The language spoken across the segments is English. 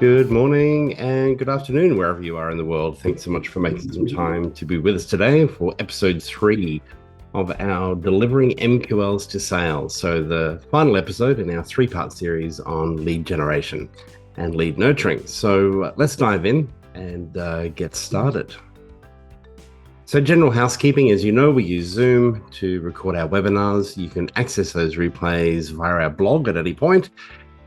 Good morning and good afternoon, wherever you are in the world. Thanks so much for making some time to be with us today for episode 3 of our Delivering MQLs to Sales. So the final episode in our 3-part series on lead generation and lead nurturing. So let's dive in and get started. So general housekeeping, as you know, we use Zoom to record our webinars. You can access those replays via our blog at any point.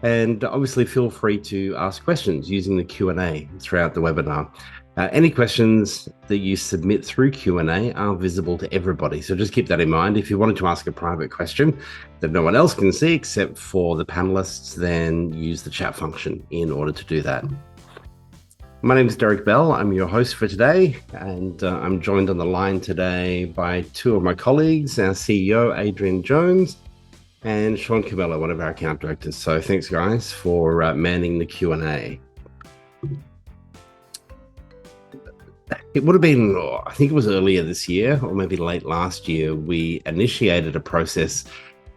And obviously feel free to ask questions using the Q&A throughout the webinar. Any questions that you submit through Q&A are visible to everybody. So just keep that in mind. If you wanted to ask a private question that no one else can see except for the panelists, then use the chat function in order to do that. My name is Derek Bell. I'm your host for today, and I'm joined on the line today by 2 of my colleagues, our CEO, Adrian Jones, and Sean Camello, one of our account directors. So thanks, guys, for manning the Q&A. It would have been, I think it was earlier this year, or maybe late last year, we initiated a process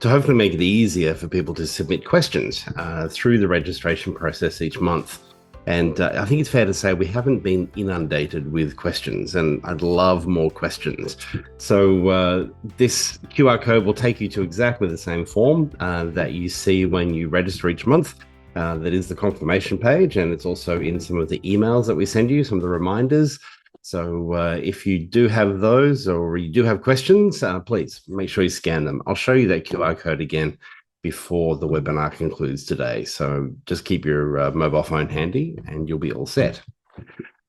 to hopefully make it easier for people to submit questions through the registration process each month. And I think it's fair to say we haven't been inundated with questions, and I'd love more questions. So this QR code will take you to exactly the same form that you see when you register each month. That is the confirmation page, and it's also in some of the emails that we send you, some of the reminders. So if you do have those or you do have questions, please make sure you scan them. I'll show you that QR code again before the webinar concludes today. So just keep your mobile phone handy and you'll be all set.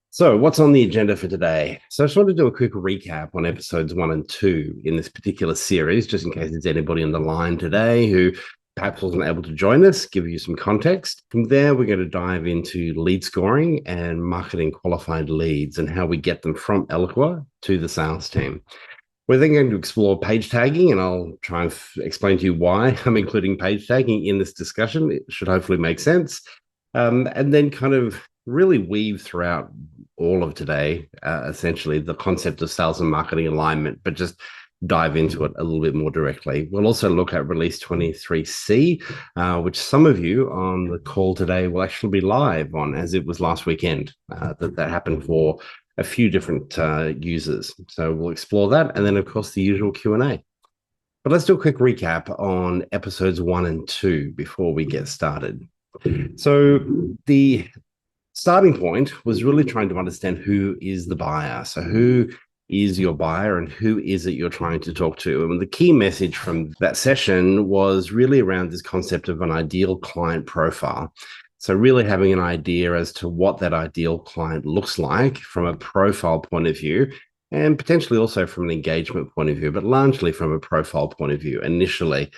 So what's on the agenda for today? So I just want to do a quick recap on episodes 1 and 2 in this particular series, just in case there's anybody on the line today who perhaps wasn't able to join us, give you some context. From there, we're going to dive into lead scoring and marketing qualified leads and how we get them from Eloqua to the sales team. We're then going to explore page tagging, and I'll try and explain to you why I'm including page tagging in this discussion. It should hopefully make sense. And then kind of really weave throughout all of today, essentially, the concept of sales and marketing alignment, but just dive into it a little bit more directly. We'll also look at Release 23C, which some of you on the call today will actually be live on, as it was last weekend. That happened for a few different users. So we'll explore that. And then, of course, the usual Q&A. But let's do a quick recap on episodes 1 and 2 before we get started. So the starting point was really trying to understand who is the buyer. So who is your buyer and who is it you're trying to talk to? And the key message from that session was really around this concept of an ideal client profile. So really having an idea as to what that ideal client looks like from a profile point of view, and potentially also from an engagement point of view, but largely from a profile point of view initially.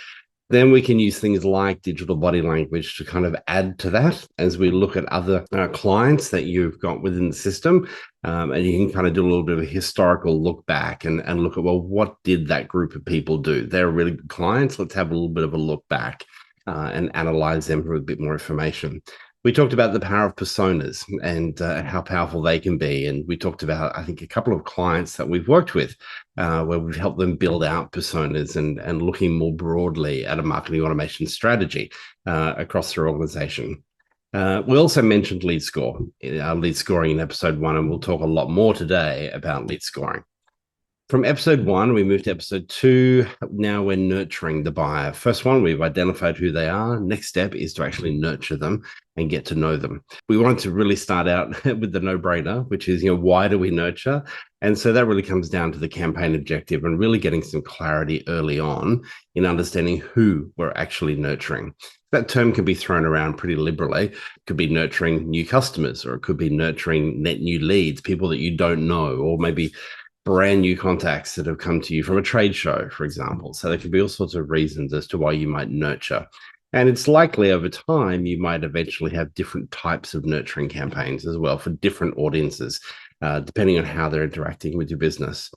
Then we can use things like digital body language to kind of add to that as we look at other clients that you've got within the system. And you can kind of do a little bit of a historical look back and look at, well, what did that group of people do? They're really good clients. Let's have a little bit of a look back and analyze them for a bit more information. We talked about the power of personas and how powerful they can be. And we talked about, I think, a couple of clients that we've worked with where we've helped them build out personas and looking more broadly at a marketing automation strategy across their organization. We also mentioned lead scoring in episode 1, and we'll talk a lot more today about lead scoring. From episode 1, we moved to episode 2. Now we're nurturing the buyer. First one, we've identified who they are. Next step is to actually nurture them and get to know them. We wanted to really start out with the no-brainer, which is, why do we nurture? And so that really comes down to the campaign objective and really getting some clarity early on in understanding who we're actually nurturing. That term can be thrown around pretty liberally. It could be nurturing new customers, or it could be nurturing net new leads, people that you don't know, or maybe brand new contacts that have come to you from a trade show, for example. So there could be all sorts of reasons as to why you might nurture. And it's likely over time, you might eventually have different types of nurturing campaigns as well for different audiences, depending on how they're interacting with your business.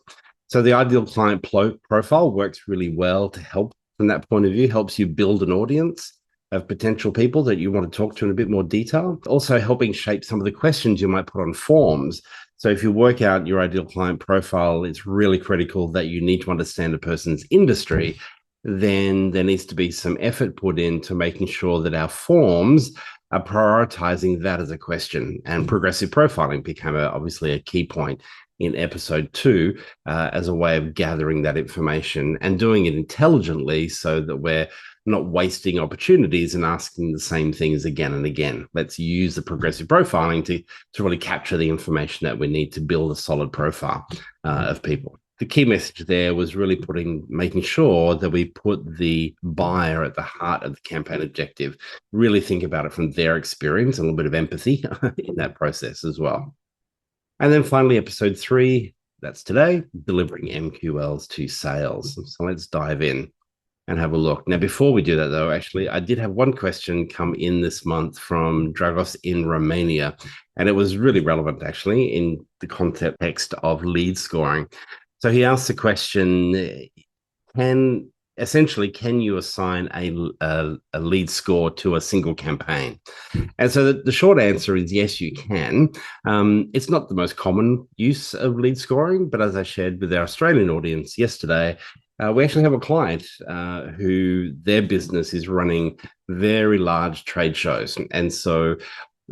So the ideal client profile works really well to help from that point of view, helps you build an audience. of potential people that you want to talk to in a bit more detail. Also helping shape some of the questions you might put on forms. So if you work out your ideal client profile, it's really critical that you need to understand a person's industry. Then there needs to be some effort put into making sure that our forms are prioritizing that as a question. And progressive profiling became obviously a key point in episode 2 as a way of gathering that information and doing it intelligently so that we're not wasting opportunities and asking the same things again and again. Let's use the progressive profiling to really capture the information that we need to build a solid profile of people. The key message there was really making sure that we put the buyer at the heart of the campaign objective, really think about it from their experience, a little bit of empathy in that process as well. And then finally, episode 3, that's today, delivering MQLs to sales. So let's dive in and have a look. Now, before we do that, though, actually, I did have one question come in this month from Dragos in Romania, and it was really relevant, actually, in the context of lead scoring. So he asked the question, can you assign a lead score to a single campaign? And so the short answer is yes, you can. It's not the most common use of lead scoring, but as I shared with our Australian audience yesterday, we actually have a client who their business is running very large trade shows. And so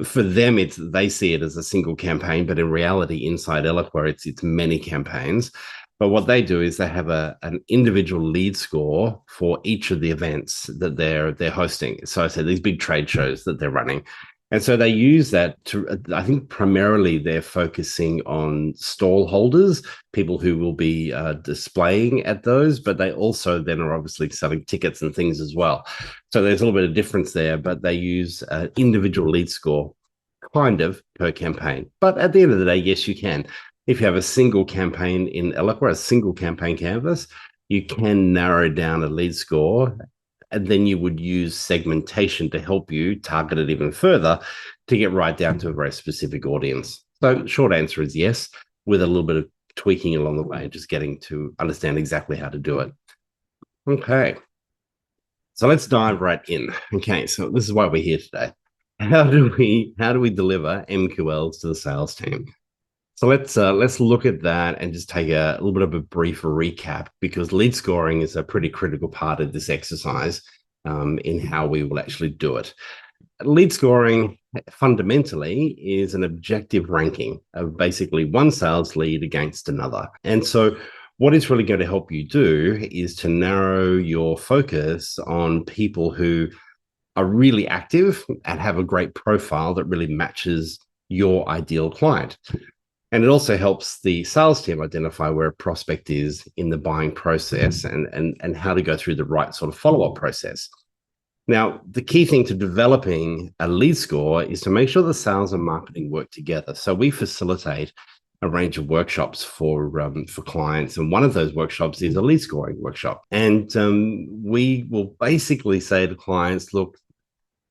for them, they see it as a single campaign, but in reality, inside Eloqua, it's many campaigns. But what they do is they have an individual lead score for each of the events that they're hosting. So I said these big trade shows that they're running. And so they use that to, I think primarily they're focusing on stall holders, people who will be displaying at those, but they also then are obviously selling tickets and things as well. So there's a little bit of difference there, but they use an individual lead score kind of per campaign. But at the end of the day, yes, you can. If you have a single campaign in Eloqua, a single campaign canvas, you can narrow down a lead score, and then you would use segmentation to help you target it even further to get right down to a very specific audience. So short answer is yes, with a little bit of tweaking along the way, just getting to understand exactly how to do it. Okay. So let's dive right in. Okay, so this is why we're here today. How do we deliver MQLs to the sales team? So let's look at that and just take a little bit of a brief recap, because lead scoring is a pretty critical part of this exercise in how we will actually do it. Lead scoring fundamentally is an objective ranking of basically one sales lead against another. And so what it's really going to help you do is to narrow your focus on people who are really active and have a great profile that really matches your ideal client. And it also helps the sales team identify where a prospect is in the buying process and how to go through the right sort of follow-up process. Now, the key thing to developing a lead score is to make sure the sales and marketing work together. So we facilitate a range of workshops for clients. And one of those workshops is a lead scoring workshop. And we will basically say to clients, look,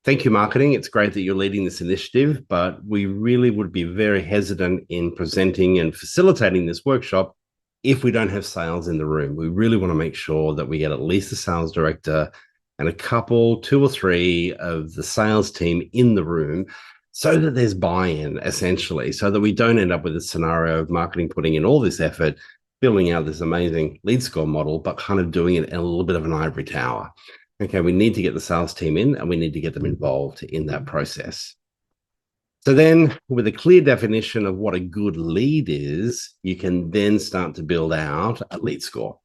thank you, marketing. It's great that you're leading this initiative, but we really would be very hesitant in presenting and facilitating this workshop if we don't have sales in the room. We really want to make sure that we get at least a sales director and a couple, 2 or 3 of the sales team in the room so that there's buy-in, essentially, so that we don't end up with a scenario of marketing putting in all this effort, building out this amazing lead score model, but kind of doing it in a little bit of an ivory tower. Okay, we need to get the sales team in and we need to get them involved in that process. So then with a clear definition of what a good lead is, you can then start to build out a lead score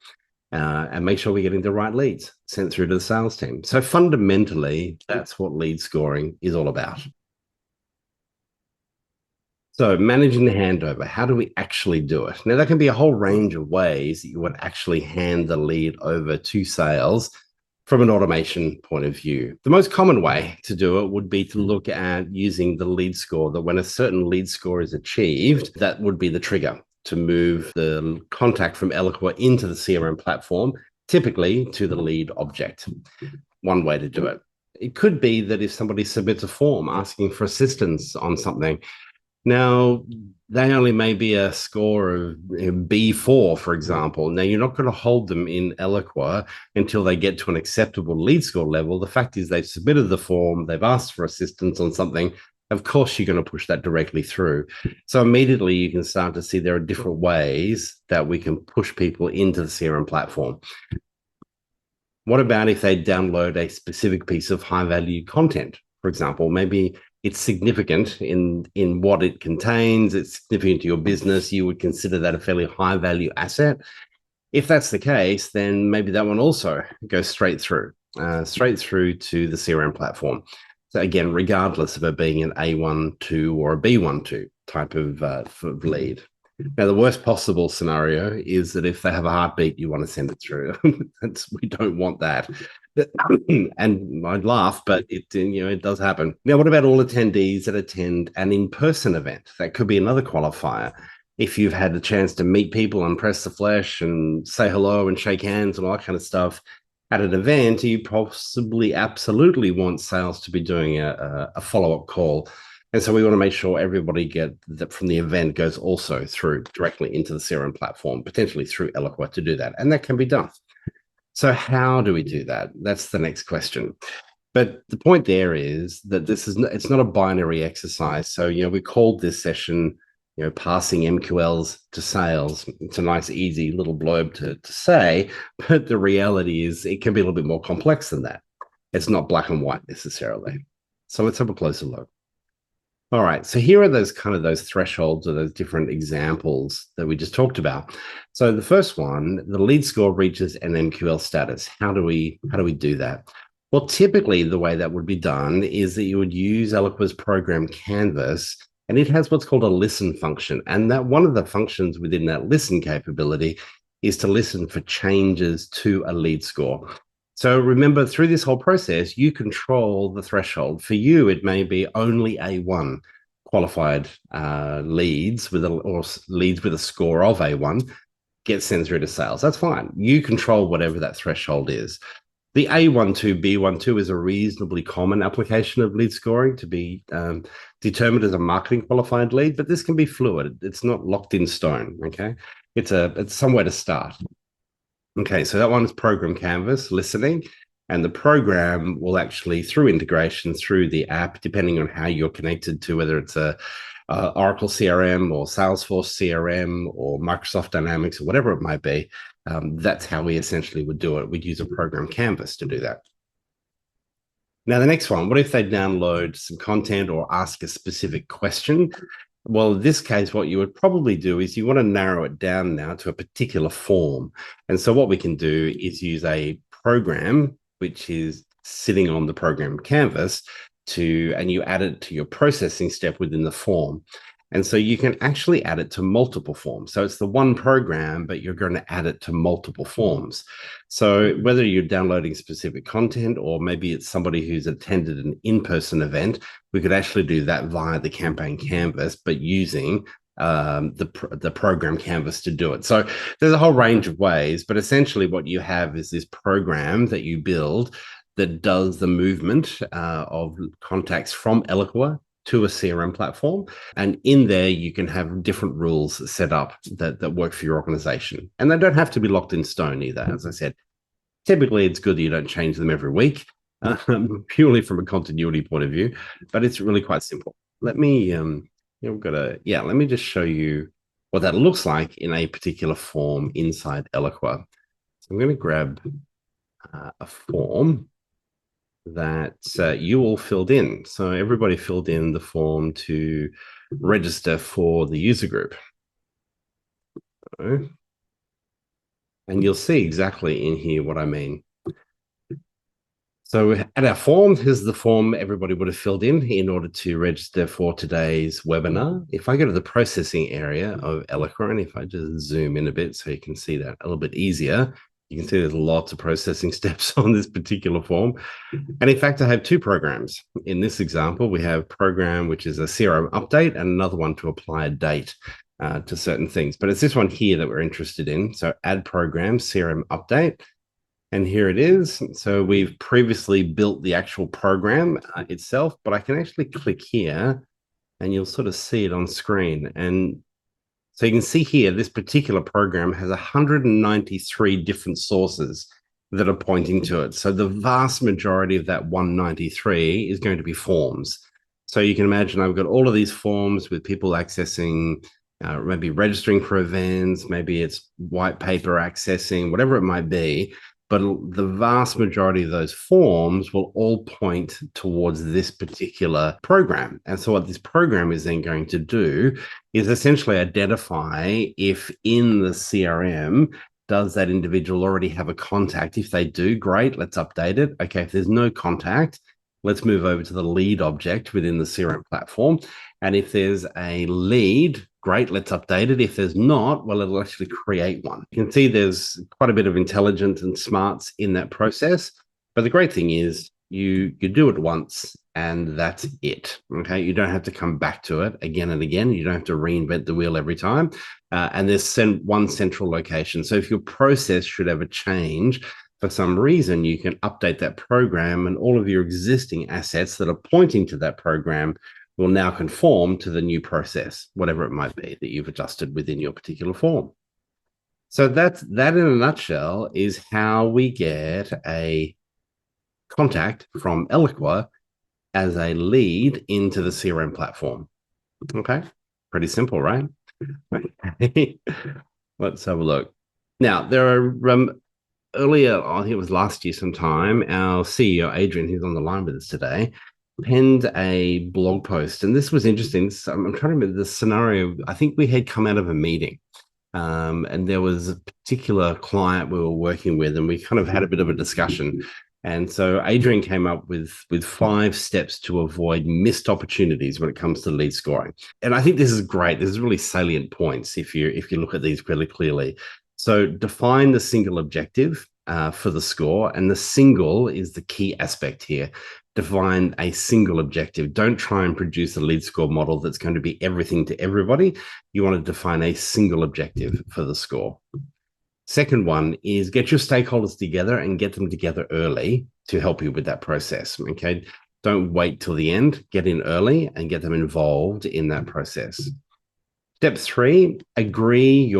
and make sure we're getting the right leads sent through to the sales team. So fundamentally, that's what lead scoring is all about. So managing the handover, how do we actually do it? Now, there can be a whole range of ways that you would actually hand the lead over to sales from an automation point of view. The most common way to do it would be to look at using the lead score, that when a certain lead score is achieved, that would be the trigger to move the contact from Eloqua into the CRM platform, typically to the lead object. One way to do it. It could be that if somebody submits a form asking for assistance on something, now, they only may be a score of B4, for example. Now, you're not going to hold them in Eloqua until they get to an acceptable lead score level. The fact is, they've submitted the form, they've asked for assistance on something. Of course, you're going to push that directly through. So immediately you can start to see there are different ways that we can push people into the CRM platform. What about if they download a specific piece of high value content? For example, maybe it's significant in what it contains, it's significant to your business, you would consider that a fairly high value asset. If that's the case, then maybe that one also goes straight through to the CRM platform. So again, regardless of it being an A12 or a B12 type of lead. Now, the worst possible scenario is that if they have a heartbeat, you want to send it through. We don't want that. And I'd laugh, but it does happen. Now, what about all attendees that attend an in-person event? That could be another qualifier. If you've had the chance to meet people and press the flesh and say hello and shake hands and all that kind of stuff at an event, you possibly absolutely want sales to be doing a follow-up call. And so we want to make sure everybody get that from the event goes also through directly into the CRM platform, potentially through Eloqua to do that. And that can be done. So how do we do that? That's the next question. But the point there is that it's not a binary exercise. So, we called this session, passing MQLs to sales. It's a nice, easy little blurb to say, but the reality is it can be a little bit more complex than that. It's not black and white necessarily. So let's have a closer look. All right, so here are those thresholds or those different examples that we just talked about. So the first one, the lead score reaches an MQL status. How do we do that? Well, typically the way that would be done is that you would use Eloqua's program Canvas, and it has what's called a listen function. And that one of the functions within that listen capability is to listen for changes to a lead score. So remember, through this whole process, you control the threshold. For you, it may be only A1 qualified leads with a score of A1 get sent through to sales. That's fine. You control whatever that threshold is. The A12, B12 is a reasonably common application of lead scoring to be determined as a marketing qualified lead, but this can be fluid. It's not locked in stone. Okay, it's somewhere to start. Okay, so that one is program Canvas, listening, and the program will actually, through integration, through the app, depending on how you're connected to, whether it's a Oracle CRM or Salesforce CRM or Microsoft Dynamics or whatever it might be, that's how we essentially would do it. We'd use a program Canvas to do that. Now, the next one, what if they download some content or ask a specific question? Well, in this case, what you would probably do is you want to narrow it down now to a particular form. And so what we can do is use a program, which is sitting on the program Canvas, and you add it to your processing step within the form. And so you can actually add it to multiple forms. So it's the one program, but you're going to add it to multiple forms. So whether you're downloading specific content or maybe it's somebody who's attended an in-person event, we could actually do that via the campaign Canvas, but using the program Canvas to do it. So there's a whole range of ways, but essentially what you have is this program that you build that does the movement of contacts from Eloqua to a CRM platform. And in there, you can have different rules set up that work for your organization. And they don't have to be locked in stone either. As I said, typically it's good that you don't change them every week, purely from a continuity point of view, but it's really quite simple. Let me, let me just show you what that looks like in a particular form inside Eloqua. So I'm going to grab a form that you all filled in. So everybody filled in the form to register for the user group. And you'll see exactly in here what I mean. So at our form, here's the form everybody would have filled in order to register for today's webinar. If I go to the processing area of Eloqua, and if I just zoom in a bit so you can see that a little bit easier, you can see there's lots of processing steps on this particular form. And in fact, I have two programs. In this example, we have a program which is a CRM update and another one to apply a date to certain things. But it's this one here that we're interested in. So add program, CRM update. And here it is. So we've previously built the actual program itself, but I can actually click here and you'll sort of see it on screen. And so you can see here, this particular program has 193 different sources that are pointing to it. So the vast majority of that 193 is going to be forms. So you can imagine I've got all of these forms with people accessing, maybe registering for events, maybe it's white paper accessing, whatever it might be. But the vast majority of those forms will all point towards this particular program. And so what this program is then going to do is essentially identify if in the CRM, does that individual already have a contact? If they do, great, let's update it. Okay, if there's no contact, let's move over to the lead object within the CRM platform. And if there's a lead, great, let's update it. If there's not, well, it'll actually create one. You can see there's quite a bit of intelligence and smarts in that process. But the great thing is you do it once and that's it. Okay, you don't have to come back to it again and again. You don't have to reinvent the wheel every time. And there's one central location. So if your process should ever change for some reason, you can update that program, and all of your existing assets that are pointing to that program will now conform to the new process, whatever it might be that you've adjusted within your particular form. So that in a nutshell is how we get a contact from Eloqua as a lead into the CRM platform. Okay, pretty simple, right? Okay. Let's have a look. Now, there are earlier, I think it was last year sometime, our CEO, Adrian, who's on the line with us today, penned a blog post. And this was interesting. I'm trying to remember the scenario. I think we had come out of a meeting. And there was a particular client we were working with, and we kind of had a bit of a discussion. And so Adrian came up with 5 steps to avoid missed opportunities when it comes to lead scoring. And I think this is great. This is really salient points if you look at these really clearly. So define the single objective for the score, and the single is the key aspect here. Define a single objective. Don't try and produce a lead score model that's going to be everything to everybody. You want to define a single objective for the score. Second one is get your stakeholders together and get them together early to help you with that process. Okay, don't wait till the end. Get in early and get them involved in that process. Step 3, agree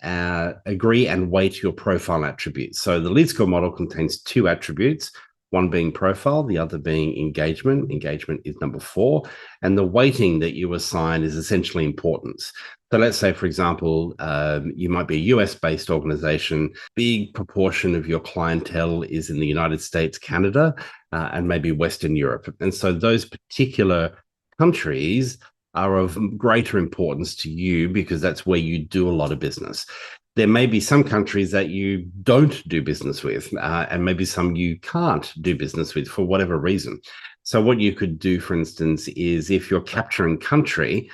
and weight your profile attributes. So the lead score model contains 2 attributes, one being profile, the other being engagement. Engagement is number 4. And the weighting that you assign is essentially importance. So let's say, for example, you might be a US-based organization. Big proportion of your clientele is in the United States, Canada, and maybe Western Europe. And so those particular countries are of greater importance to you because that's where you do a lot of business. There may be some countries that you don't do business with, and maybe some you can't do business with for whatever reason. So what you could do, for instance, is if you're capturing country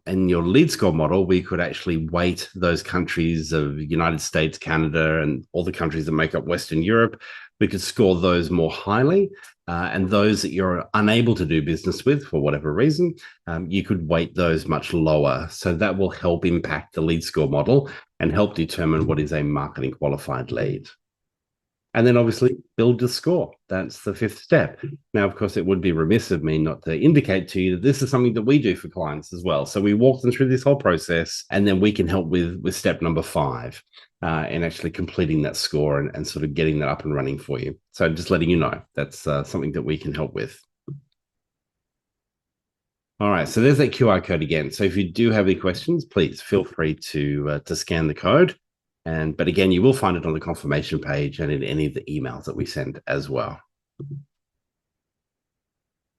in your lead score model, we could actually weight those countries of United States, Canada, and all the countries that make up Western Europe. We could score those more highly. And those that you're unable to do business with for whatever reason, you could weight those much lower. So that will help impact the lead score model and help determine what is a marketing qualified lead. And then obviously build the score. That's the 5th step. Now, of course, it would be remiss of me not to indicate to you that this is something that we do for clients as well. So we walk them through this whole process, and then we can help with step number 5 and actually completing that score and sort of getting that up and running for you. So just letting you know, that's something that we can help with. All right, so there's that QR code again. So if you do have any questions, please feel free to scan the code. But again, you will find it on the confirmation page and in any of the emails that we send as well.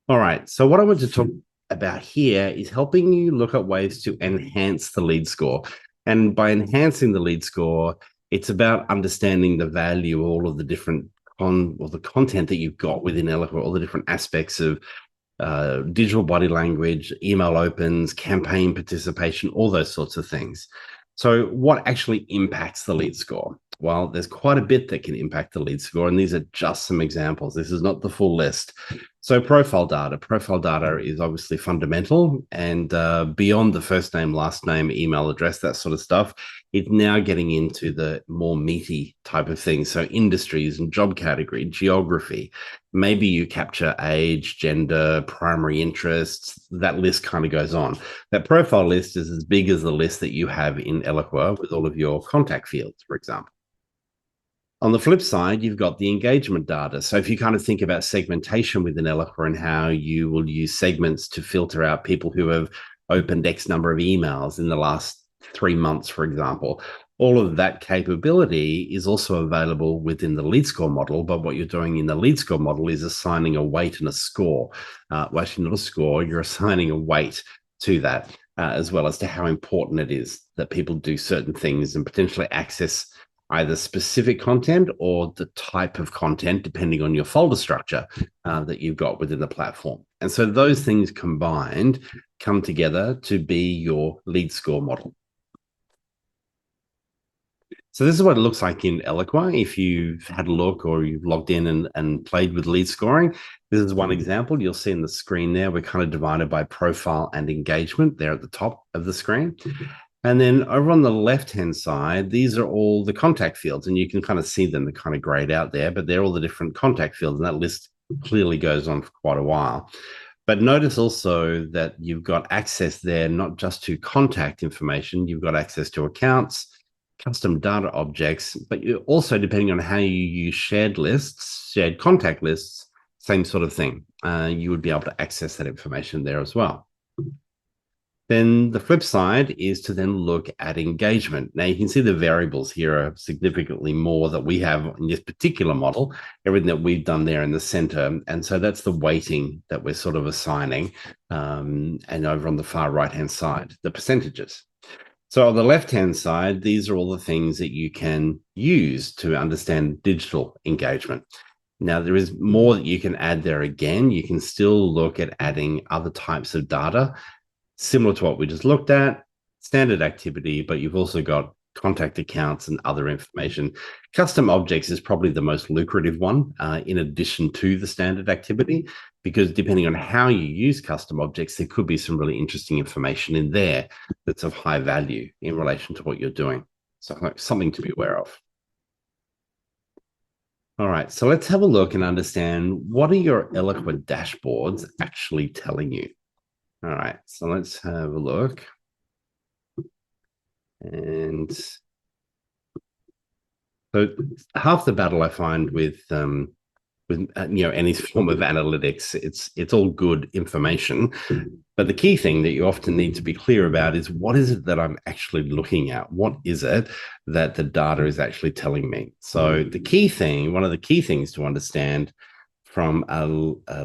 All right, so what I want to talk about here is helping you look at ways to enhance the lead score. And by enhancing the lead score, it's about understanding the value of all of the different the content that you've got within Eloqua, all the different aspects of digital body language, email opens, campaign participation, all those sorts of things. So what actually impacts the lead score? Well, there's quite a bit that can impact the lead score, and these are just some examples. This is not the full list. So profile data. Profile data is obviously fundamental, and beyond the first name, last name, email address, that sort of stuff, it's now getting into the more meaty type of things. So industries and job category, geography. Maybe you capture age, gender, primary interests. That list kind of goes on. That profile list is as big as the list that you have in Eloqua with all of your contact fields, for example. On the flip side, you've got the engagement data. So if you kind of think about segmentation within Eloqua and how you will use segments to filter out people who have opened X number of emails in the last 3 months, for example, all of that capability is also available within the lead score model. But what you're doing in the lead score model is assigning a weight and a score. Well, actually, not a score, you're assigning a weight to that, as well as to how important it is that people do certain things and potentially access either specific content or the type of content, depending on your folder structure that you've got within the platform. And so those things combined come together to be your lead score model. So this is what it looks like in Eloqua. If you've had a look or you've logged in and played with lead scoring, this is one example. You'll see in the screen there, we're kind of divided by profile and engagement there at the top of the screen. And then over on the left-hand side, these are all the contact fields, and you can kind of see them. They're kind of grayed out there, but they're all the different contact fields, and that list clearly goes on for quite a while. But notice also that you've got access there, not just to contact information, you've got access to accounts, custom data objects, but you also, depending on how you use shared lists, shared contact lists, same sort of thing. You would be able to access that information there as well. Then the flip side is to then look at engagement. Now you can see the variables here are significantly more that we have in this particular model, everything that we've done there in the center. And so that's the weighting that we're sort of assigning. And over on the far right-hand side, the percentages. So on the left-hand side, these are all the things that you can use to understand digital engagement. Now, there is more that you can add there again. You can still look at adding other types of data, similar to what we just looked at, standard activity, but you've also got contact accounts and other information. Custom objects is probably the most lucrative one in addition to the standard activity, because depending on how you use custom objects, there could be some really interesting information in there that's of high value in relation to what you're doing. So something to be aware of. All right, so let's have a look and understand, what are your Eloqua dashboards actually telling you? All right, so let's have a look. And so half the battle I find with any form of analytics, it's all good information, but the key thing that you often need to be clear about is, what is it that I'm actually looking at? What is it that the data is actually telling me? So the key thing, one of the key things to understand from a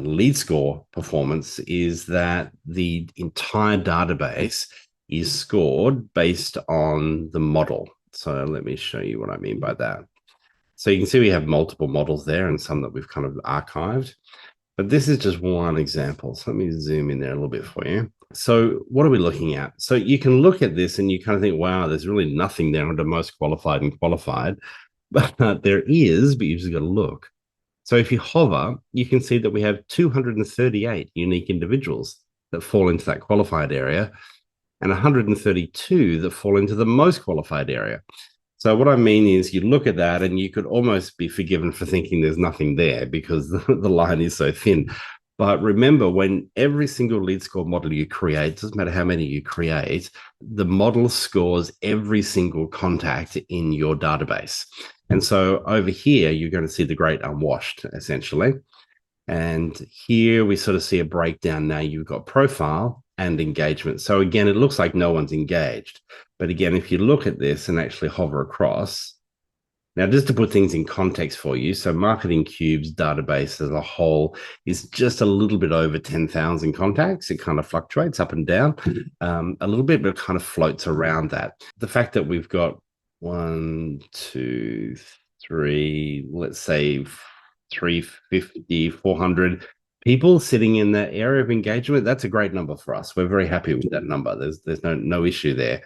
lead score performance is that the entire database is scored based on the model. So let me show you what I mean by that. So you can see we have multiple models there and some that we've kind of archived, but this is just one example. So let me zoom in there a little bit for you. So what are we looking at? So you can look at this and you kind of think, wow, there's really nothing there under most qualified and qualified, but there is, but you've just got to look. So if you hover, you can see that we have 238 unique individuals that fall into that qualified area and 132 that fall into the most qualified area. So what I mean is, you look at that and you could almost be forgiven for thinking there's nothing there because the line is so thin. But remember, when every single lead score model you create, doesn't matter how many you create, the model scores every single contact in your database. And so over here, you're going to see the great unwashed, essentially. And here we sort of see a breakdown. Now you've got profile and engagement. So again, it looks like no one's engaged. But again, if you look at this and actually hover across, now just to put things in context for you, so Marketing Cube's database as a whole is just a little bit over 10,000 contacts. It kind of fluctuates up and down a little bit, but it kind of floats around that. The fact that we've got 1, 2, 3, let's say 350, 400 people sitting in that area of engagement, that's a great number for us. We're very happy with that number. There's no issue there.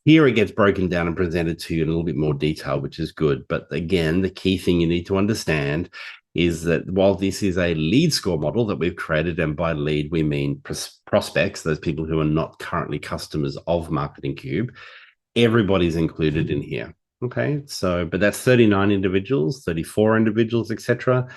Here it gets broken down and presented to you in a little bit more detail, which is good. But again, the key thing you need to understand is that while this is a lead score model that we've created, and by lead we mean prospects, those people who are not currently customers of Marketing Cube, everybody's included in here. Okay, so but that's 39 individuals, 34 individuals, etc.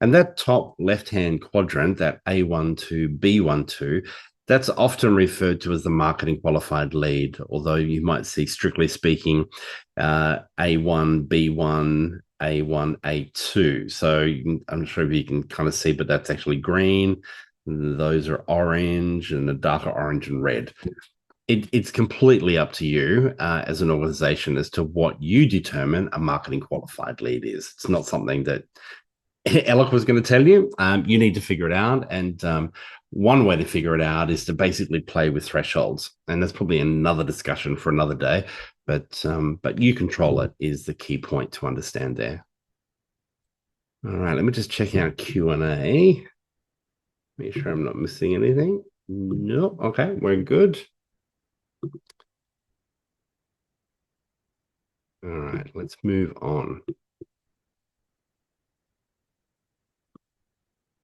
And that top left-hand quadrant, that A1 to B1 to, that's often referred to as the marketing qualified lead, although you might see, strictly speaking, A1, B1, A1, A2. So I'm not sure if you can kind of see, but that's actually green. Those are orange, and the darker orange and red. It's completely up to you as an organization as to what you determine a marketing qualified lead is. It's not something that Eloqua was going to tell you. You need to figure it out. And one way to figure it out is to basically play with thresholds. And that's probably another discussion for another day. But you control it is the key point to understand there. All right, let me just check out Q&A. Make sure I'm not missing anything. No, okay, we're good. All right, let's move on.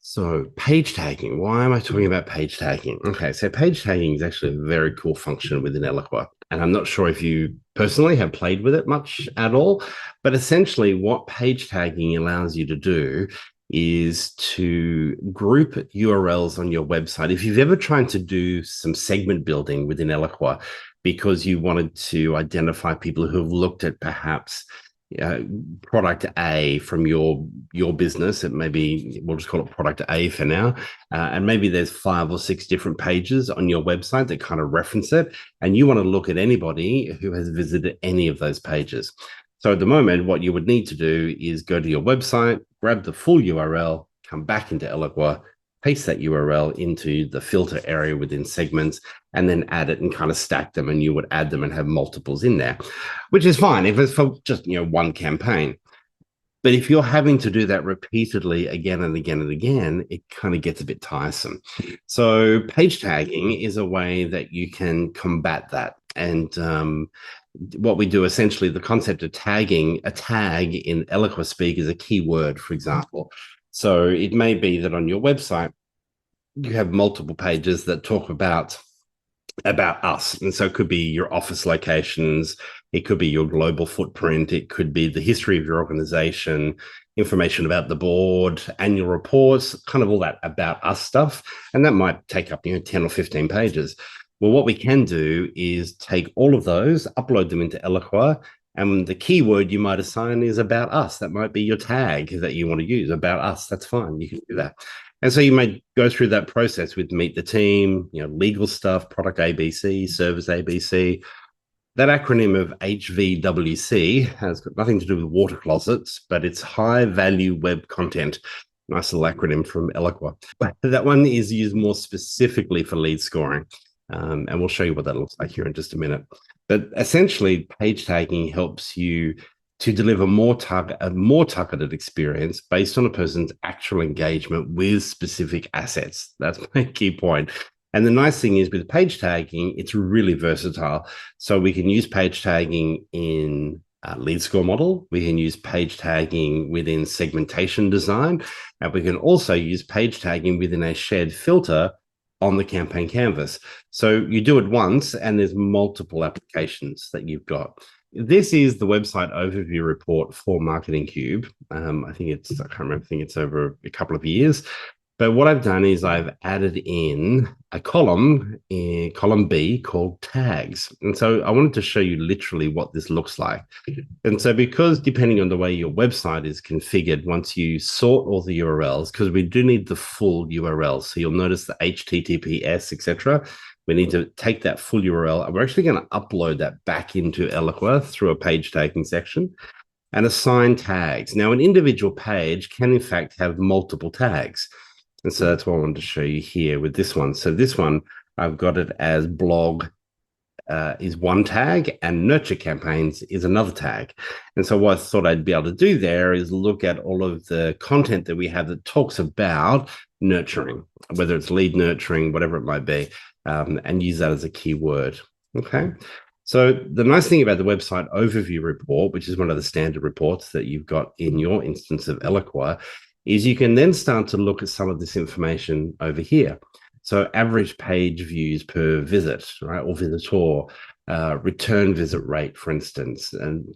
So page tagging, why am I talking about page tagging? Okay, so page tagging is actually a very cool function within Eloqua. And I'm not sure if you personally have played with it much at all, but essentially what page tagging allows you to do is to group URLs on your website. If you've ever tried to do some segment building within Eloqua because you wanted to identify people who have looked at perhaps product A from your business, it may be, we'll just call it product A for now, and maybe there's 5 or 6 different pages on your website that kind of reference it, and you want to look at anybody who has visited any of those pages. So at the moment, what you would need to do is go to your website, grab the full URL, come back into Eloqua, paste that URL into the filter area within segments, and then add it and kind of stack them, and you would add them and have multiples in there, which is fine if it's for just one campaign. But if you're having to do that repeatedly again and again and again, it kind of gets a bit tiresome. So page tagging is a way that you can combat that. And what we do, essentially, the concept of tagging, a tag in Eloqua speak is a keyword, for example. So it may be that on your website, you have multiple pages that talk about us. And so it could be your office locations, it could be your global footprint, it could be the history of your organization, information about the board, annual reports, kind of all that about us stuff. And that might take up 10 or 15 pages. Well, what we can do is take all of those, upload them into Eloqua, and the keyword you might assign is about us. That might be your tag that you want to use, about us. That's fine. You can do that. And so you may go through that process with meet the team, legal stuff, product ABC, service ABC. That acronym of HVWC has got nothing to do with water closets, but it's high value web content. Nice little acronym from Eloqua. But that one is used more specifically for lead scoring. And we'll show you what that looks like here in just a minute. But essentially, page tagging helps you to deliver a more targeted experience based on a person's actual engagement with specific assets. That's my key point. And the nice thing is with page tagging, it's really versatile. So we can use page tagging in lead score model. We can use page tagging within segmentation design. And we can also use page tagging within a shared filter on the campaign canvas. So you do it once and there's multiple applications that you've got. This is the website overview report for Marketing Cube. I can't remember, I think it's over a couple of years. But what I've done is I've added in a column B called tags. And so I wanted to show you literally what this looks like. And so because depending on the way your website is configured, once you sort all the URLs, because we do need the full URL. So you'll notice the HTTPS, etc. We need to take that full URL, and we're actually going to upload that back into Eloqua through a page tagging section and assign tags. Now, an individual page can, in fact, have multiple tags. And so that's what I wanted to show you here with this one. So this one, I've got it as blog is one tag and nurture campaigns is another tag. And so what I thought I'd be able to do there is look at all of the content that we have that talks about nurturing, whether it's lead nurturing, whatever it might be, and use that as a keyword. Okay. So the nice thing about the website overview report, which is one of the standard reports that you've got in your instance of Eloqua, is you can then start to look at some of this information over here. So average page views per visit, right, or visitor, return visit rate, for instance. And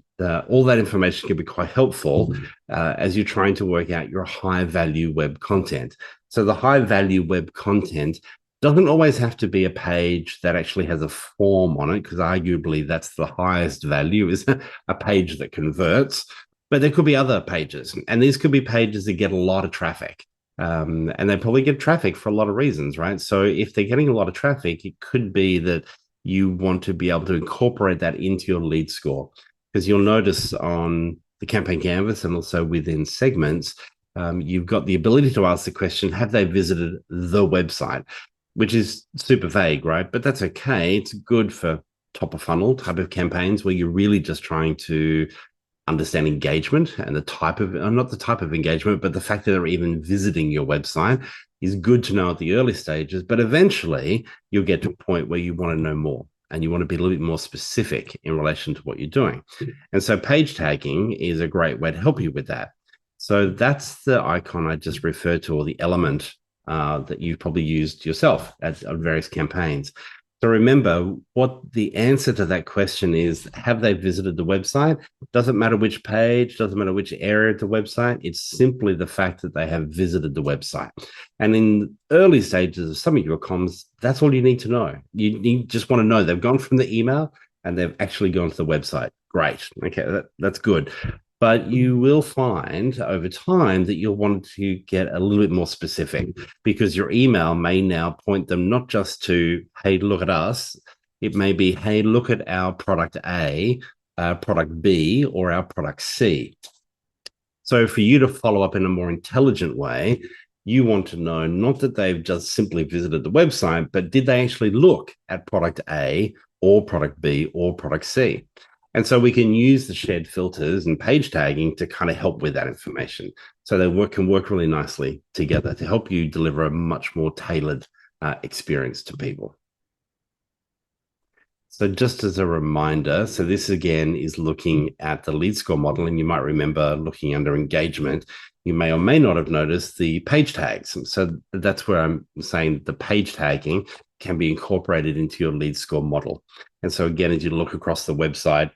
all that information can be quite helpful as you're trying to work out your high value web content. So the high value web content doesn't always have to be a page that actually has a form on it, because arguably that's the highest value, is a page that converts. But there could be other pages, and these could be pages that get a lot of traffic. And they probably get traffic for a lot of reasons, right? So if they're getting a lot of traffic, it could be that you want to be able to incorporate that into your lead score, because you'll notice on the campaign canvas and also within segments, you've got the ability to ask the question, have they visited the website? Which is super vague, right? But that's okay. It's good for top of funnel type of campaigns where you're really just trying to understand engagement and the type of, not the type of engagement, but the fact that they're even visiting your website is good to know at the early stages. But eventually you'll get to a point where you want to know more and you want to be a little bit more specific in relation to what you're doing. And so page tagging is a great way to help you with that. So that's the icon I just referred to, or the element that you've probably used yourself at various campaigns. So remember, what the answer to that question is, have they visited the website? Doesn't matter which page, doesn't matter which area of the website. It's simply the fact that they have visited the website. And in early stages of some of your comms, that's all you need to know. You just want to know they've gone from the email and they've actually gone to the website. Great. Okay, that's good. But you will find over time that you'll want to get a little bit more specific, because your email may now point them not just to, hey, look at us. It may be, hey, look at our product A, product B, or our product C. So for you to follow up in a more intelligent way, you want to know not that they've just simply visited the website, but did they actually look at product A or product B or product C? And so we can use the shared filters and page tagging to kind of help with that information. So they can work really nicely together to help you deliver a much more tailored experience to people. So just as a reminder, so this again is looking at the lead score model, and you might remember looking under engagement, you may or may not have noticed the page tags. So that's where I'm saying the page tagging can be incorporated into your lead score model. And so again, as you look across the website,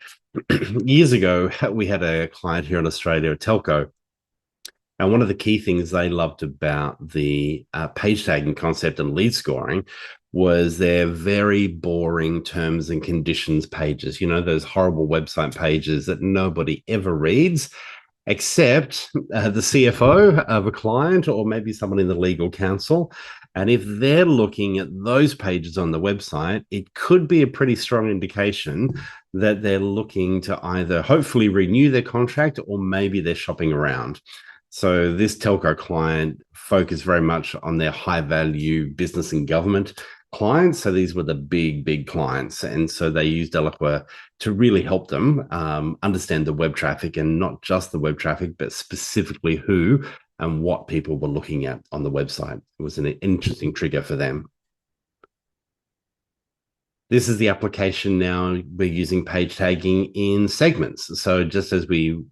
years ago, we had a client here in Australia, a telco. And one of the key things they loved about the page tagging concept and lead scoring was their very boring terms and conditions pages. You know, those horrible website pages that nobody ever reads, except the CFO of a client or maybe someone in the legal counsel. And if they're looking at those pages on the website, it could be a pretty strong indication that they're looking to either hopefully renew their contract or maybe they're shopping around. So this telco client focused very much on their high value business and government clients. So these were the big clients. And so they used Eloqua to really help them understand the web traffic, and not just the web traffic, but specifically who and what people were looking at on the website. It was an interesting trigger for them. This is the application now. We're using page tagging in segments. So just as we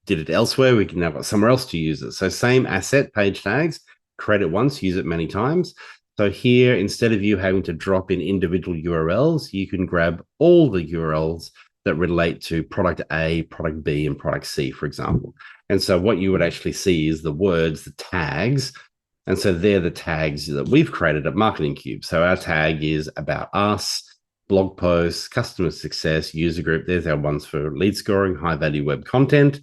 did it elsewhere, we can now got somewhere else to use it. So same asset, page tags, create it once, use it many times. So here, instead of you having to drop in individual URLs, you can grab all the URLs that relate to product A, product B, and product C, for example. And so what you would actually see is the words, the tags. And so they're the tags that we've created at Marketing Cube. So our tag is about us, blog posts, customer success, user group. There's our ones for lead scoring, high value web content,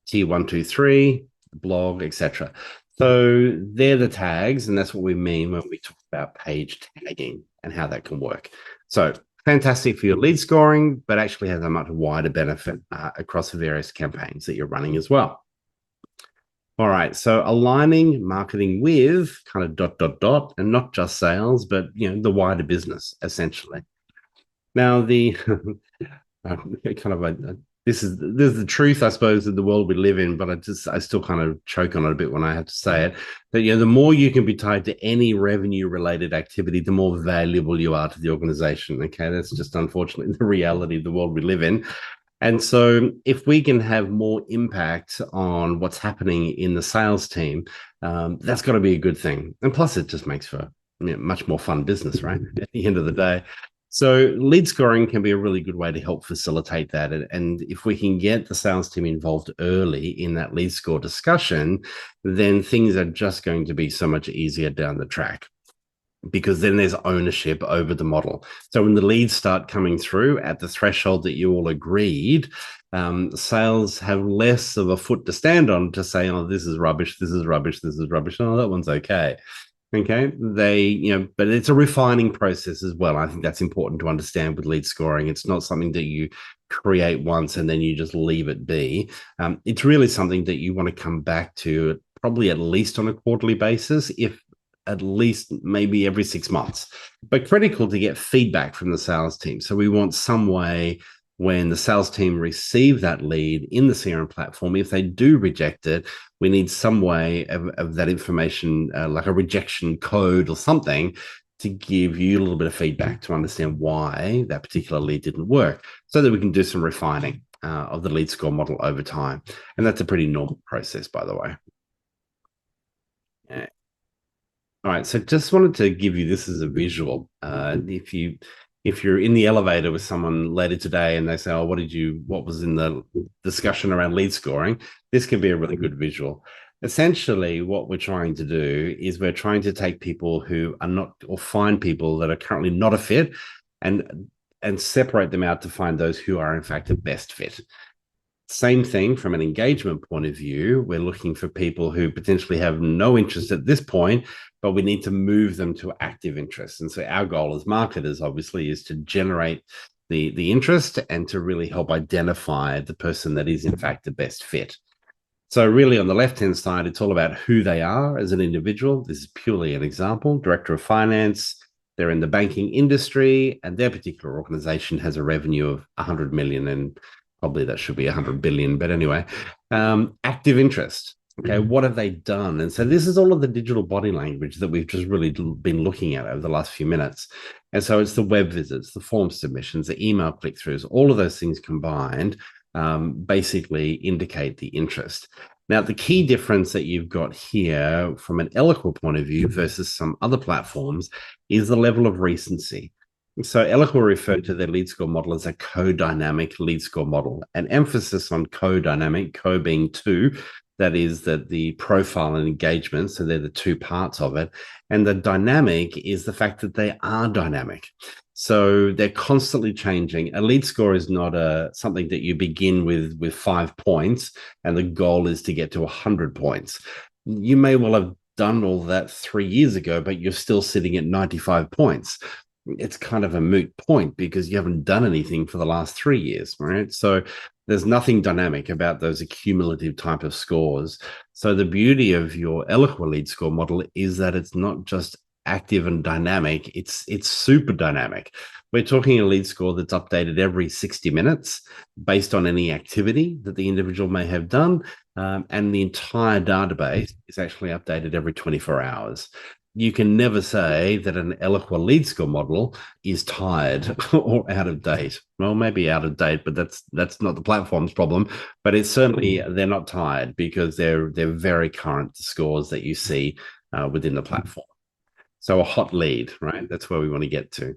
tier 1, 2, 3, blog, etc. So they're the tags, and that's what we mean when we talk about page tagging and how that can work. So fantastic for your lead scoring, but actually has a much wider benefit across the various campaigns that you're running as well. All right, so aligning marketing with kind of ... and not just sales, but the wider business essentially. Now the kind of this is the truth, I suppose, of the world we live in, but I still kind of choke on it a bit when I have to say it. That the more you can be tied to any revenue related activity, the more valuable you are to the organization. Okay, that's just unfortunately the reality of the world we live in. And so, if we can have more impact on what's happening in the sales team, that's got to be a good thing. And plus, it just makes for much more fun business, right? At the end of the day. So, lead scoring can be a really good way to help facilitate that. And if we can get the sales team involved early in that lead score discussion, then things are just going to be so much easier down the track, because then there's ownership over the model. So when the leads start coming through at the threshold that you all agreed, sales have less of a foot to stand on to say, oh, this is rubbish, this is rubbish, this is rubbish. Oh, that one's okay. Okay. But it's a refining process as well. I think that's important to understand with lead scoring. It's not something that you create once and then you just leave it be. It's really something that you want to come back to probably at least on a quarterly basis, if at least maybe every 6 months, but critical to get feedback from the sales team. So we want some way when the sales team receive that lead in the CRM platform, if they do reject it, we need some way of that information, like a rejection code or something, to give you a little bit of feedback to understand why that particular lead didn't work, so that we can do some refining of the lead score model over time. And that's a pretty normal process, by the way. Yeah. All right, so just wanted to give you this as a visual. If you're in the elevator with someone later today and they say, "Oh, what was in the discussion around lead scoring?" This can be a really good visual. Essentially, what we're trying to do is we're trying to take people who are not, or find people that are currently not a fit, and separate them out to find those who are in fact a best fit. Same thing from an engagement point of view. We're looking for people who potentially have no interest at this point, but we need to move them to active interest. And so our goal as marketers, obviously, is to generate the interest and to really help identify the person that is in fact the best fit. So really on the left-hand side, it's all about who they are as an individual. This is purely an example. Director of finance, they're in the banking industry, and their particular organization has a revenue of 100 million, and probably that should be 100 billion. But anyway, active interest. Okay, what have they done? And so this is all of the digital body language that we've just really been looking at over the last few minutes. And so it's the web visits, the form submissions, the email click-throughs, all of those things combined basically indicate the interest. Now, the key difference that you've got here from an Eloqua point of view versus some other platforms is the level of recency. So Eloqua referred to their lead score model as a co-dynamic lead score model, an emphasis on co-dynamic, co being two. That is that the profile and engagement, so they're the two parts of it. And the dynamic is the fact that they are dynamic. So they're constantly changing. A lead score is not something that you begin with 5 points and the goal is to get to 100 points. You may well have done all that 3 years ago, but you're still sitting at 95 points. It's kind of a moot point because you haven't done anything for the last 3 years, right? So there's nothing dynamic about those accumulative type of scores. So the beauty of your Eloqua lead score model is that it's not just active and dynamic, it's super dynamic. We're talking a lead score that's updated every 60 minutes based on any activity that the individual may have done. And the entire database is actually updated every 24 hours. You can never say that an Eloqua lead score model is tired or out of date. Well, maybe out of date, but that's not the platform's problem. But it's certainly they're not tired because they're very current scores that you see within the platform. So a hot lead, right? That's where we want to get to.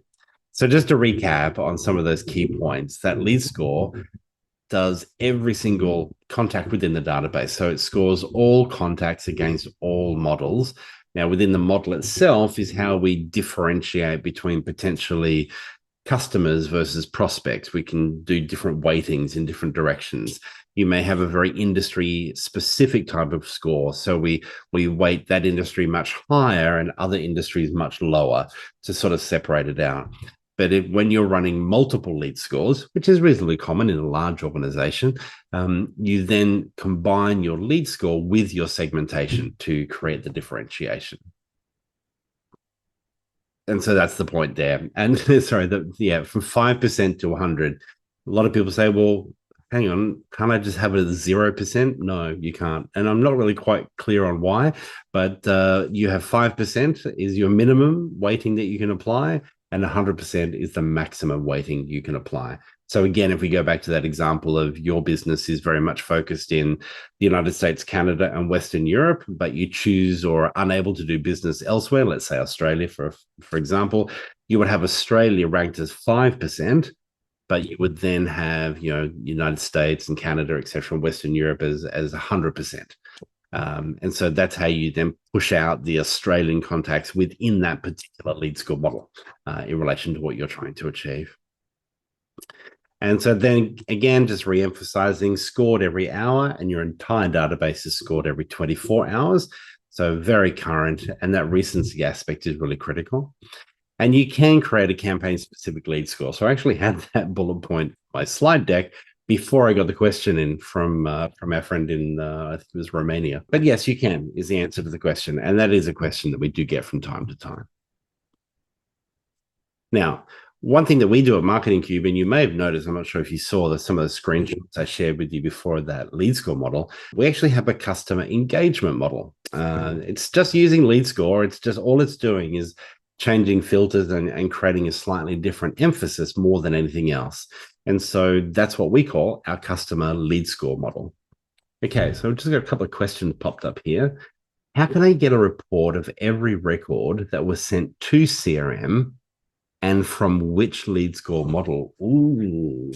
So just to recap on some of those key points, that lead score does every single contact within the database. So it scores all contacts against all models. Now, within the model itself is how we differentiate between potentially customers versus prospects. We can do different weightings in different directions. You may have a very industry specific type of score. So we weight that industry much higher and other industries much lower to sort of separate it out. But when you're running multiple lead scores, which is reasonably common in a large organization, you then combine your lead score with your segmentation to create the differentiation. And so that's the point there. And sorry, from 5% to 100, a lot of people say, well, hang on, can't I just have it at 0%? No, you can't. And I'm not really quite clear on why, but you have 5% is your minimum weighting that you can apply, and 100% is the maximum weighting you can apply. So again, if we go back to that example of your business is very much focused in the United States, Canada, and Western Europe, but you choose or are unable to do business elsewhere, let's say Australia, for example, you would have Australia ranked as 5%, but you would then have, United States and Canada, et cetera, and Western Europe as 100%. And so that's how you then push out the Australian contacts within that particular lead score model in relation to what you're trying to achieve. And so then again, just re-emphasizing, scored every hour, and your entire database is scored every 24 hours. So very current, and that recency aspect is really critical. And you can create a campaign-specific lead score. So I actually had that bullet point, my slide deck, before I got the question in from our friend in, I think it was Romania. But yes, you can, is the answer to the question. And that is a question that we do get from time to time. Now, one thing that we do at Marketing Cube, and you may have noticed, I'm not sure if you saw some of the screenshots I shared with you before that lead score model, we actually have a customer engagement model. It's just using lead score. It's just all it's doing is changing filters and creating a slightly different emphasis more than anything else. And so that's what we call our customer lead score model. Okay, so I've just got a couple of questions popped up here. How can I get a report of every record that was sent to CRM and from which lead score model? Ooh,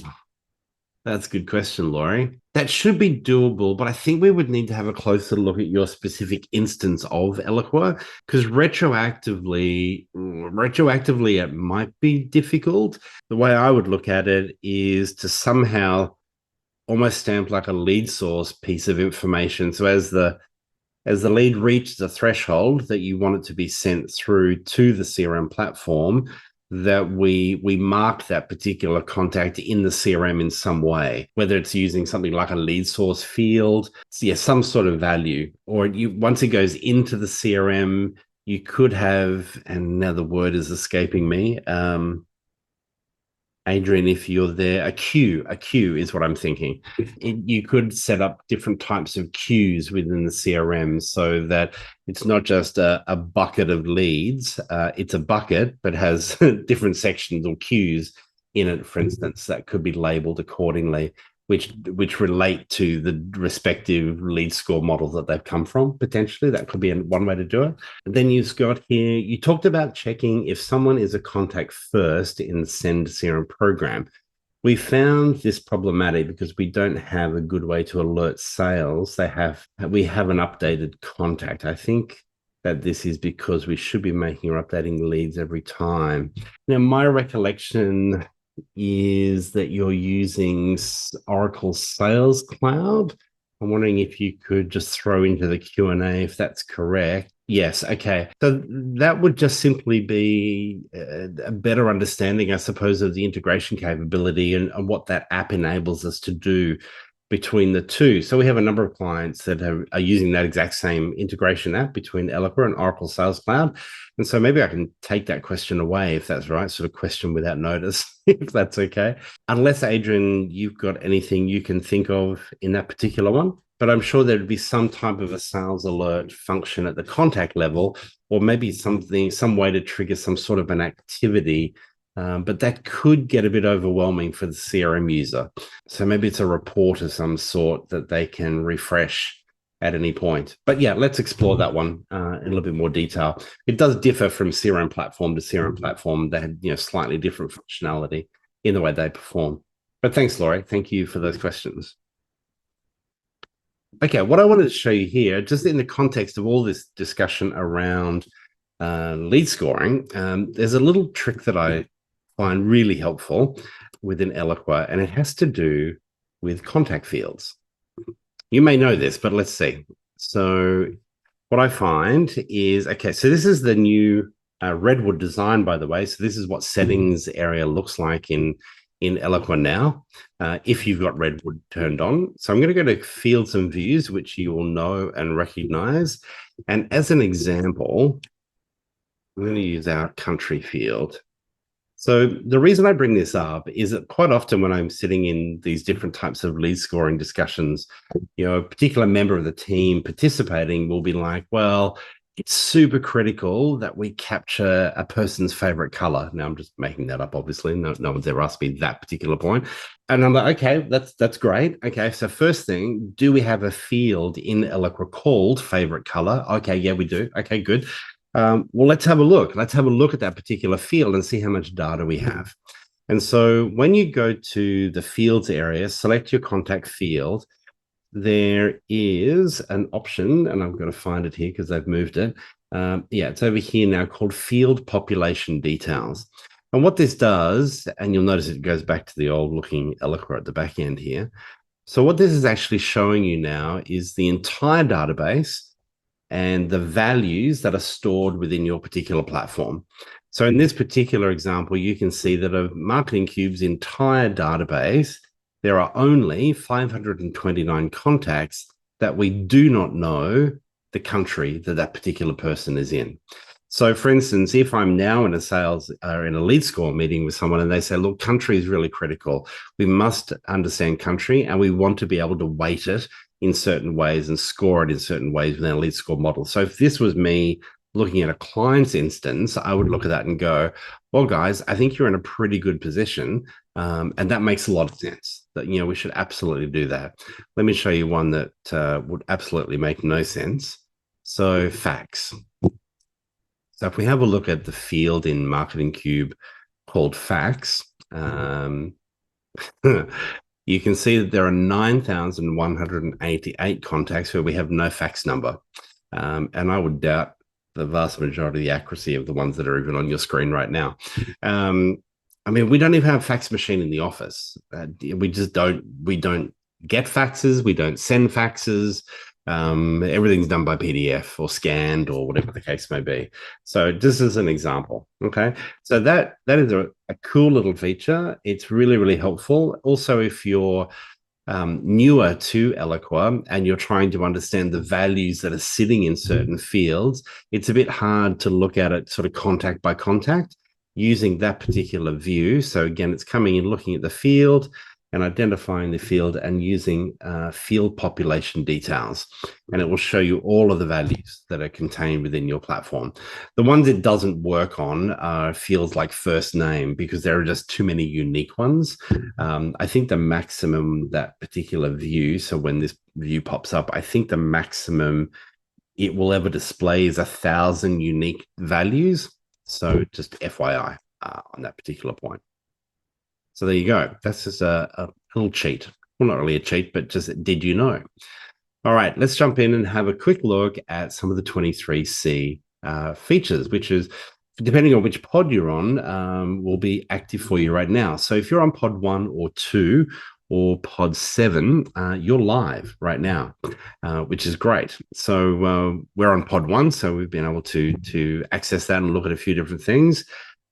that's a good question, Laurie. That should be doable, but I think we would need to have a closer look at your specific instance of Eloqua, because retroactively, it might be difficult. The way I would look at it is to somehow almost stamp like a lead source piece of information. So as the lead reaches a threshold that you want it to be sent through to the CRM platform, that we mark that particular contact in the CRM in some way, whether it's using something like a lead source field, some sort of value, or once it goes into the CRM, you could have, and now the word is escaping me, Adrian, if you're there, a queue is what I'm thinking. You could set up different types of queues within the CRM so that it's not just a bucket of leads. It's a bucket, but has different sections or queues in it, for instance, that could be labeled accordingly, which relate to the respective lead score model that they've come from, potentially. That could be one way to do it. And then you've got here, you talked about checking if someone is a contact first in the Send CRM program. We found this problematic because we don't have a good way to alert sales. We have an updated contact. I think that this is because we should be making or updating leads every time. Now, my recollection is that you're using Oracle Sales Cloud. I'm wondering if you could just throw into the Q&A if that's correct. Yes, okay. So that would just simply be a better understanding, I suppose, of the integration capability and what that app enables us to do between the two. So we have a number of clients that are using that exact same integration app between Eloqua and Oracle Sales Cloud. And so maybe I can take that question away, if that's right, sort of question without notice, if that's okay. Unless, Adrian, you've got anything you can think of in that particular one. But I'm sure there'd be some type of a sales alert function at the contact level, or maybe some way to trigger some sort of an activity. But that could get a bit overwhelming for the CRM user. So maybe it's a report of some sort that they can refresh at any point. But yeah, let's explore that one in a little bit more detail. It does differ from CRM platform to CRM platform. They had slightly different functionality in the way they perform. But thanks, Laurie. Thank you for those questions. Okay, what I wanted to show you here, just in the context of all this discussion around lead scoring, there's a little trick that I find really helpful within Eloqua, and it has to do with contact fields. You may know this, but let's see. So what I find is, okay, so this is the new Redwood design, by the way. So this is what settings area looks like in Eloqua now, if you've got Redwood turned on. So I'm going to go to fields and views, which you will know and recognize. And as an example, I'm going to use our country field. So the reason I bring this up is that quite often when I'm sitting in these different types of lead scoring discussions, a particular member of the team participating will be like, well, It's super critical that we capture a person's favorite color. Now, I'm just making that up, obviously. No one's ever asked me that particular point. And I'm like, okay, that's great. Okay, so first thing, do we have a field in Eloqua called favorite color? Okay, yeah, we do. Okay, good. Well, let's have a look. Let's have a look at that particular field and see how much data we have. And so when you go to the fields area, select your contact field, there is an option, and I'm going to find it here because they've moved it. Yeah, it's over here now called Field Population Details. And what this does, and you'll notice it goes back to the old looking Eloqua at the back end here. So what this is actually showing you now is the entire database and the values that are stored within your particular platform. So in this particular example, you can see that of Marketing Cube's entire database, there are only 529 contacts that we do not know the country that that particular person is in. So, for instance, if I'm now in a sales or in a lead score meeting with someone and they say, look, country is really critical. We must understand country and we want to be able to weight it in certain ways and score it in certain ways within a lead score model. So if this was me looking at a client's instance, I would look at that and go, well, guys, I think you're in a pretty good position. And that makes a lot of sense that, we should absolutely do that. Let me show you one that would absolutely make no sense. So facts. So if we have a look at the field in Marketing Cube called facts, you can see that there are 9,188 contacts where we have no fax number. And I would doubt the vast majority of the accuracy of the ones that are even on your screen right now. I mean, we don't even have a fax machine in the office. We don't get faxes. We don't send faxes. Everything's done by PDF or scanned or whatever the case may be. So this is an example. Okay. So that is a cool little feature. It's really, really helpful. Also, if you're newer to Eloqua and you're trying to understand the values that are sitting in certain fields, it's a bit hard to look at it sort of contact by contact using that particular view. So again, it's coming in, looking at the field and identifying the field and using field population details. And it will show you all of the values that are contained within your platform. The ones it doesn't work on are fields like first name because there are just too many unique ones. I think the maximum that particular view, so when this view pops up, I think the maximum it will ever display is 1,000 unique values. So just FYI on that particular point. So there you go. That's just a little cheat. Well, not really a cheat, but just did you know? All right, let's jump in and have a quick look at some of the 23C features, which is, depending on which pod you're on, will be active for you right now. So if you're on pod 1 or 2 or pod 7, you're live right now, which is great. So we're on pod 1, so we've been able to access that and look at a few different things.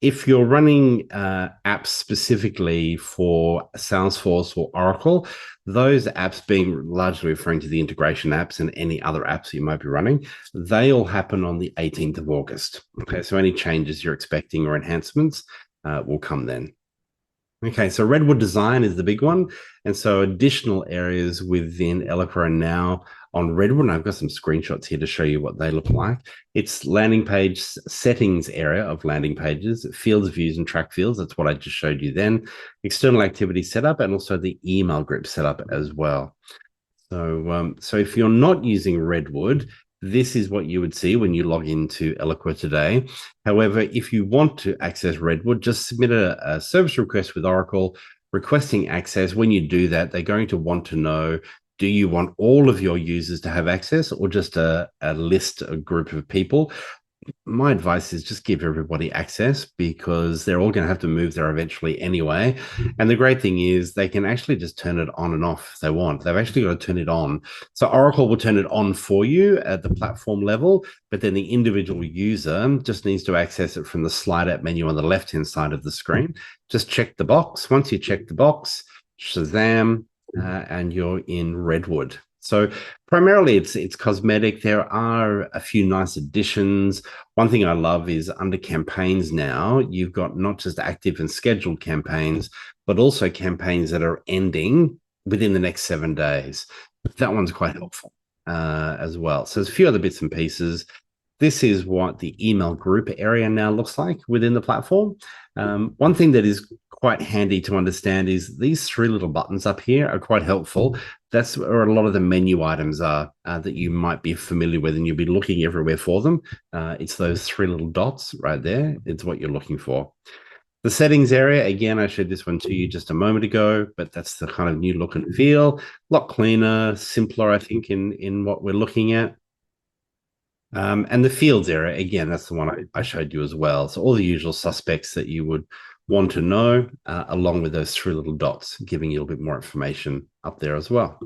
If you're running apps specifically for Salesforce or Oracle, those apps, being largely referring to the integration apps and any other apps you might be running, they all happen on the 18th of August. Okay, so any changes you're expecting or enhancements will come then. Okay, so Redwood design is the big one. And so additional areas within Eloqua are now on Redwood. And I've got some screenshots here to show you what they look like. It's landing page settings area of landing pages, fields, views, and track fields. That's what I just showed you then. External activity setup and also the email group setup as well. So, so if you're not using Redwood, this is what you would see when you log into Eloqua today. However, if you want to access Redwood, just submit a service request with Oracle requesting access. When you do that, they're going to want to know, do you want all of your users to have access or just a list, a group of people? My advice is just give everybody access because they're all going to have to move there eventually anyway. And the great thing is they can actually just turn it on and off if they want. They've actually got to turn it on. So Oracle will turn it on for you at the platform level, but then the individual user just needs to access it from the slide out menu on the left-hand side of the screen. Just check the box. Once you check the box, Shazam, and you're in Redwood. So primarily it's cosmetic. There are a few nice additions. One thing I love is under campaigns now, you've got not just active and scheduled campaigns, but also campaigns that are ending within the next 7 days. That one's quite helpful as well. So there's a few other bits and pieces. this is what the email group area now looks like within the platform. One thing that is quite handy to understand is these three little buttons up here are quite helpful. That's where a lot of the menu items are that you might be familiar with, and you'll be looking everywhere for them. It's those three little dots right there. It's what you're looking for. The settings area, again, I showed this one to you just a moment ago, but that's the kind of new look and feel. A lot cleaner, simpler, I think, in what we're looking at. And the fields area, again, that's the one I showed you as well. So all the usual suspects that you would want to know, along with those three little dots, giving you a little bit more information up there as well.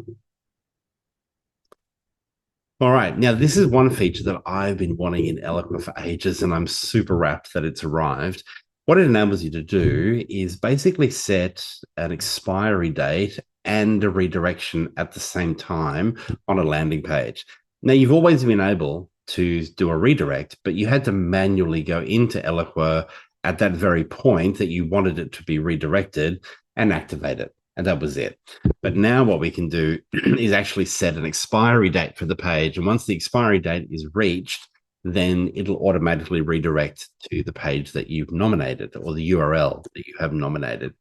All right, now this is one feature that I've been wanting in Eloqua for ages, and I'm super rapt that it's arrived. What it enables you to do is basically set an expiry date and a redirection at the same time on a landing page. Now, you've always been able to do a redirect, but you had to manually go into Eloqua at that very point that you wanted it to be redirected and activate it. And that was it. But now what we can do is actually set an expiry date for the page. And once the expiry date is reached, then it'll automatically redirect to the page that you've nominated, or the URL that you have nominated.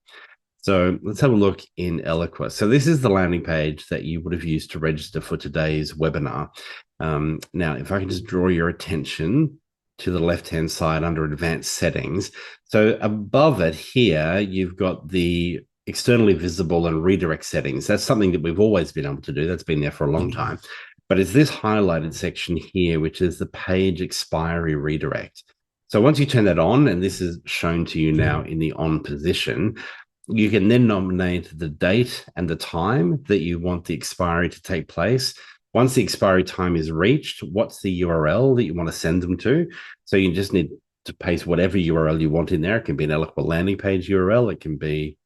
So let's have a look in Eloqua. So this is the landing page that you would have used to register for today's webinar. Now, if I can just draw your attention to the left-hand side under advanced settings. So above it here, you've got the externally visible and redirect settings. That's something that we've always been able to do. That's been there for a long time. But it's this highlighted section here, which is the page expiry redirect. So once you turn that on, and this is shown to you now in the on position, you can then nominate the date and the time that you want the expiry to take place. Once the expiry time is reached, what's the URL that you want to send them to? So you just need to paste whatever URL you want in there. It can be an Eloqua landing page URL. It can be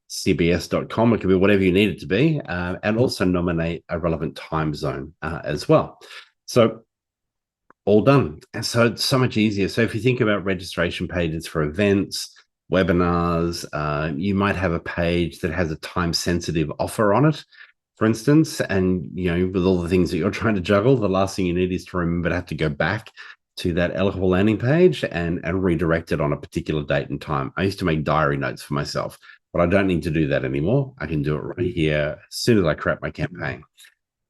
cbs.com. It can be whatever you need it to be, and also nominate a relevant time zone as well. So all done. And so it's so much easier. So if you think about registration pages for events, webinars, you might have a page that has a time-sensitive offer on it, for instance, and with all the things that you're trying to juggle, the last thing you need is to remember to have to go back to that Eloqua landing page and redirect it on a particular date and time. I used to make diary notes for myself, but I don't need to do that anymore. I can do it right here as soon as I create my campaign.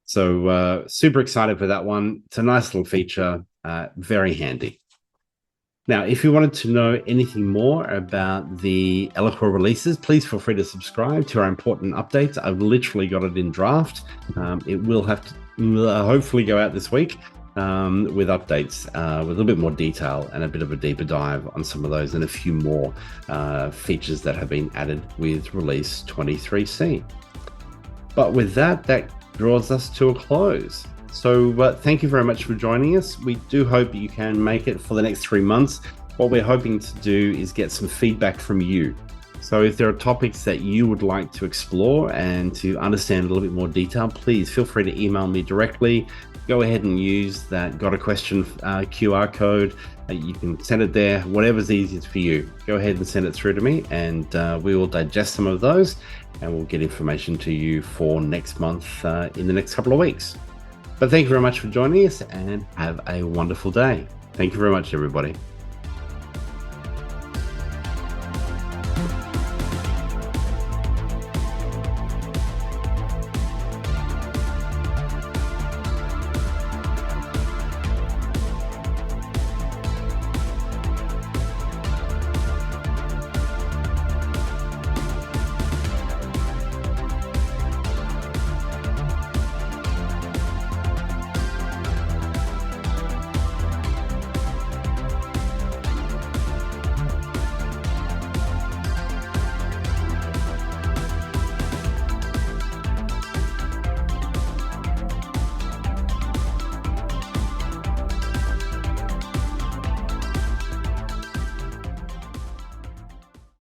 So super excited for that one. It's a nice little feature, very handy. Now, if you wanted to know anything more about the Eloqua releases, please feel free to subscribe to our important updates. I've literally got it in draft. It will have to hopefully go out this week with updates with a little bit more detail and a bit of a deeper dive on some of those and a few more features that have been added with release 23C. But with that draws us to a close. So thank you very much for joining us. We do hope you can make it for the next 3 months. What we're hoping to do is get some feedback from you. So if there are topics that you would like to explore and to understand a little bit more detail, please feel free to email me directly. Go ahead and use that Got a Question QR code. You can send it there, whatever's easiest for you. Go ahead and send it through to me, and we will digest some of those, and we'll get information to you for next month in the next couple of weeks. But thank you very much for joining us, and have a wonderful day. Thank you very much, everybody.